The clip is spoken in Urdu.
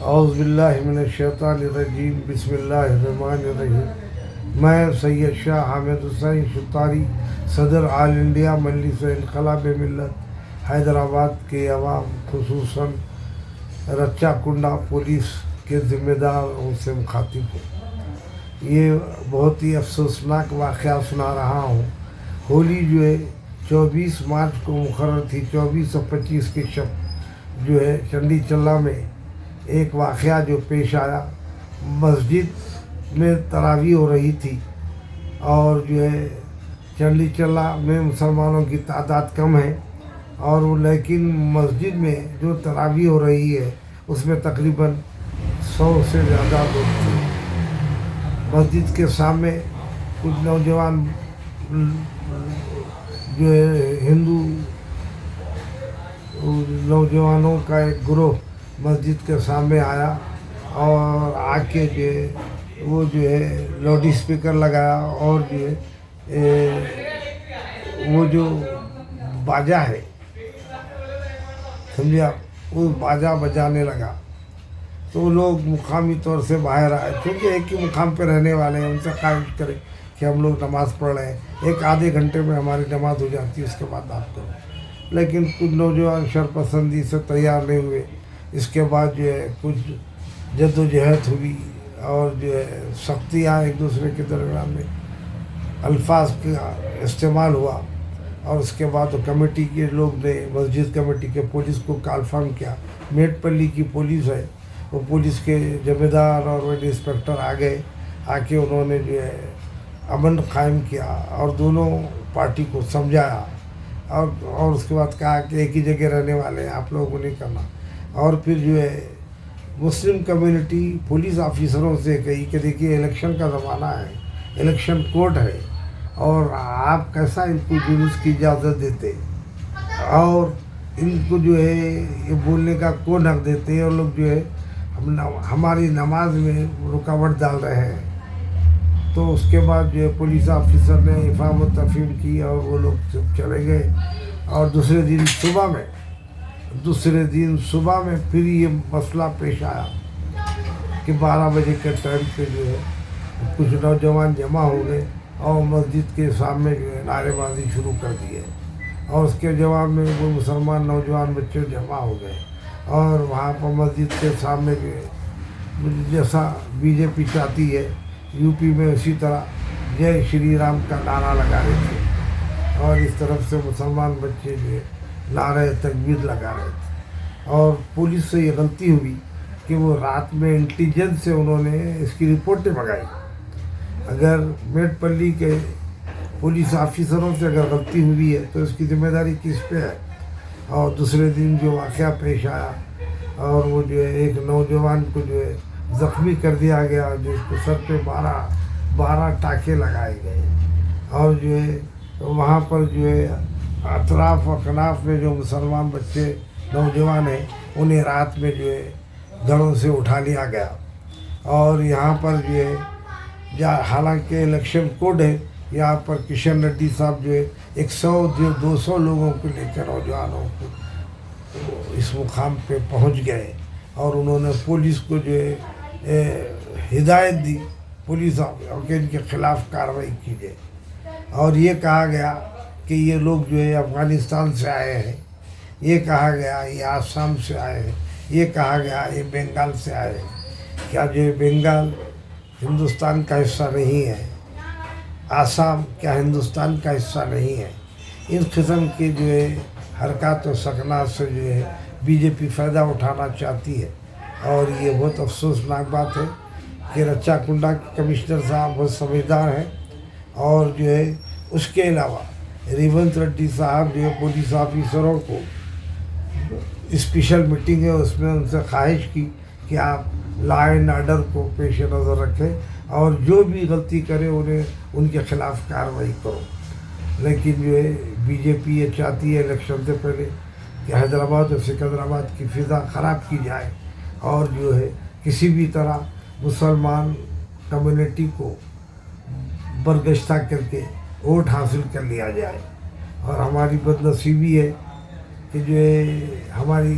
اعوذ باللہ من الشیطان الرجیم بسم اللہ الرحمن الرحیم۔ میں سید شاہ حامد حسین شتاری صدر آل انڈیا مجلس انقلاب ملت حیدرآباد کے عوام خصوصاً رچہ کنڈا پولیس کے ذمہ داروں سے مخاطب ہوں۔ یہ بہت ہی افسوسناک واقعہ سنا رہا ہوں۔ ہولی جو ہے 24 مارچ کو مقرر تھی، 24 اور 25 کی شب جو ہے چنڈی چلہ میں ایک واقعہ جو پیش آیا۔ مسجد میں تراویح ہو رہی تھی اور جو ہے چنڈی چلہ میں مسلمانوں کی تعداد کم ہے، اور وہ لیکن مسجد میں جو تراویح ہو رہی ہے اس میں تقریباً 100 سے زیادہ لوگ تھے۔ مسجد کے سامنے کچھ نوجوان جو ہے ہندو نوجوانوں کا ایک گروہ مسجد کے سامنے آیا اور آ کے جو ہے وہ جو ہے لاؤڈ اسپیکر لگایا اور جو ہے وہ جو باجا ہے سمجھا، وہ باجا بجانے لگا۔ تو لوگ مقامی طور سے باہر آئے، کیونکہ ایک ہی مقام پہ رہنے والے ہیں، ان سے خواہش کریں کہ ہم لوگ نماز پڑھ رہے ہیں، ایک آدھے گھنٹے میں ہماری نماز ہو جاتی ہے، اس کے بعد آپ کرو۔ لیکن کچھ نوجوان شرپسندی سے تیار نہیں ہوئے۔ اس کے بعد جو ہے کچھ جد و جہد ہوئی اور جو ہے سختیاں ایک دوسرے کے درمیان میں الفاظ کا استعمال ہوا، اور اس کے بعد کمیٹی کے لوگ نے مسجد کمیٹی کے پولیس کو کانفرم کیا۔ میٹ پلی کی پولیس ہے، وہ پولیس کے ذمہ دار اور وہ انسپکٹر آ گئے، آ کے انہوں نے جو ہے امن قائم کیا اور دونوں پارٹی کو سمجھایا، اور اس کے بعد کہا کہ ایک ہی جگہ رہنے والے ہیں، آپ لوگوں کو نہیں کرنا۔ اور پھر جو ہے مسلم کمیونٹی پولیس آفیسروں سے کہی کہ دیکھیے الیکشن کا زمانہ ہے، الیکشن کوڈ ہے، اور آپ کیسا ان کو جلوس کی اجازت دیتے اور ان کو جو ہے یہ بولنے کا کون حق دیتے، اور لوگ جو ہے ہماری نماز میں رکاوٹ ڈال رہے ہیں۔ تو اس کے بعد جو ہے پولیس آفیسر نے افہام و تفہیم کی اور وہ لوگ چلے گئے، اور دوسرے دن صبح میں پھر یہ مسئلہ پیش آیا کہ 12 بجے کے ٹائم پہ جو ہے کچھ نوجوان جمع ہو گئے اور مسجد کے سامنے جو ہے نعرے بازی شروع کر دیے، اور اس کے جواب میں وہ مسلمان نوجوان بچے جمع ہو گئے، اور وہاں پر مسجد کے سامنے جو ہے جیسا بی جے پی چاہتی ہے یو پی میں اسی طرح جے شری رام کا نعرہ لگا رہے تھے، اور اس طرف سے مسلمان بچے جو ہے نعرہ تکبیر لگا رہے تھے۔ اور پولیس سے یہ غلطی ہوئی کہ وہ رات میں انٹیلیجنس سے انہوں نے اس کی رپورٹیں منگائی۔ اگر میٹ پلی کے پولیس آفیسروں سے اگر غلطی ہوئی ہے تو اس کی ذمہ داری کس پہ ہے؟ اور دوسرے دن جو واقعہ پیش آیا اور وہ جو ہے ایک نوجوان کو جو ہے زخمی کر دیا گیا، جس کو سر پہ 12 ٹانکے لگائے گئے، اور جو ہے وہاں پر جو ہے اطراف و کناف میں جو مسلمان بچے نوجوان ہیں انہیں رات میں جو ہے گھروں سے اٹھا لیا گیا، اور یہاں پر جو ہے حالانکہ الیکشن کوڈ ہے، یہاں پر کشن ریڈی صاحب جو ہے 100-200 لوگوں کو لے کر نوجوانوں کو اس مقام پہ پہنچ گئے، اور انہوں نے پولیس کو جو ہے ہدایت دی پولیس کہ ان کے خلاف کارروائی کی جائے، اور یہ کہا گیا کہ یہ لوگ جو ہے افغانستان سے آئے ہیں، یہ کہا گیا یہ آسام سے آئے ہیں، یہ کہا گیا یہ بنگال سے آئے ہیں۔ کیا جو ہے بنگال ہندوستان کا حصہ نہیں ہے؟ آسام کیا ہندوستان کا حصہ نہیں ہے؟ اس قسم کی جو ہے حرکات و سکنات سے جو ہے بی جے پی فائدہ اٹھانا چاہتی ہے، اور یہ بہت افسوسناک بات ہے کہ رچہ کنڈا کمشنر صاحب بہت سمجھدار ہیں، اور جو ہے اس کے علاوہ ریونت ریڈی صاحب جو ہے پولیس آفیسروں کو اسپیشل میٹنگ ہے اس میں ان سے خواہش کی کہ آپ لا اینڈ آرڈر کو پیش نظر رکھیں، اور جو بھی غلطی کرے انہیں ان کے خلاف کارروائی کرو۔ لیکن جو ہے بی جے پی یہ چاہتی ہے الیکشن سے پہلے کہ حیدرآباد اور سکندرآباد کی فضا خراب کی جائے، اور جو ہے کسی بھی طرح مسلمان کمیونٹی کو برگشتہ کر کے ووٹ حاصل کر لیا جائے۔ اور ہماری بد نصیبی ہے کہ جو ہے ہماری